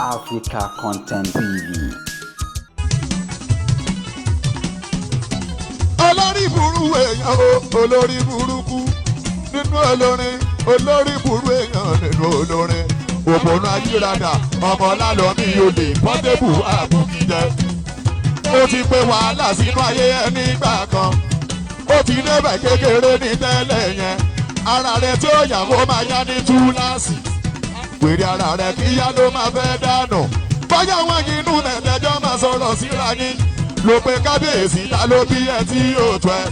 Africa Content TV. Olórí burú èèyàn o, olórí burúkú nínú olórin, olórí burú èèyàn nínú olórin. Òpònú ajíradà, Ọmọlá lọ́mí olè, Portable àbùkìjẹ. Ó ti pé wàhálà sínú ayé ẹ nígbà kan. Ó ti débẹ̀ kékeré ní tẹ́lẹ̀ yẹn. Ara rẹ̀ tí ó yà kó máa yá ní túláàsì. Wèrè ara rẹ̀ kíyá ló máa fẹ́ dànù. Bọ́yá wọn yìí nù nẹ̀tẹ́jọ́ máa sọ̀rọ̀ síra yín. Ló pe kábíyèsí ta ló bí ẹ tí yóò tó ẹ.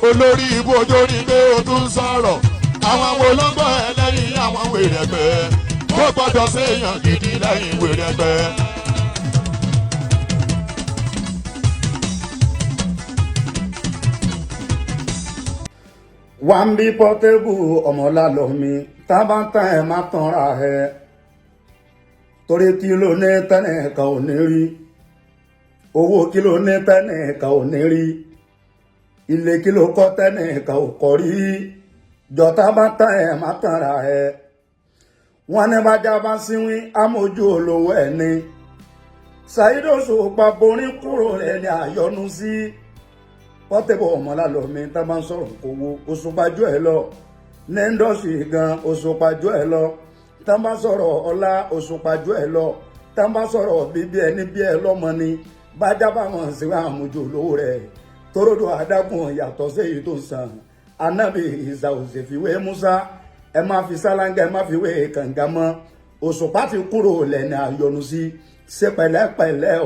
Olórí ibú ojú rí pé o tún sọ̀rọ̀. Àwọn wo ló ń gbọ́ ẹ lẹ́yìn àwọn wèrè ẹgbẹ́. Kó gbọ́dọ̀ séèyàn gidi lẹ́yìn wèrè ẹgbẹ́. Wambi Portable Ọmọlá lọ́mí tábàtà ẹ̀ má tanra ẹ̀ torí kí ló ní tẹ́nìkan ò ní rí owó kí ló ní tẹ́nìkan ò ní rí ilé kí ló kọ́ tẹ́nìkan ò kọ́ rí jọ tábàtà ẹ̀ má tanra ẹ̀ wọ́n ní bájá bá síwín amójú olówó ẹ̀ ní Saheed Osupa borin kúrò rẹ̀ ní àyọnu sí. Portable Ọmọlá lọ́mí tá bá ń sọ̀rọ̀ kówó Osupa jù ẹ lọ ní ndọ́sì gan Osupa jù ẹ lọ tá bá sọ̀rọ̀ ọlá Osupa jù ẹ lọ tá bá sọ̀rọ̀ bíbí ẹni bí ẹ lọ́mọ ni bájá bá wọn sí àmójú olówó rẹ̀ toródò adágún yàtọ̀ sí èyí tó ń sàn anábì ìzà òsèfìwé Musa ẹ má fi sálángà ẹ má fi wé kànga mọ́ Osupa ti kúrò lẹ́ni àyọnu sí ṣe pẹ̀lẹ́pẹ̀lẹ́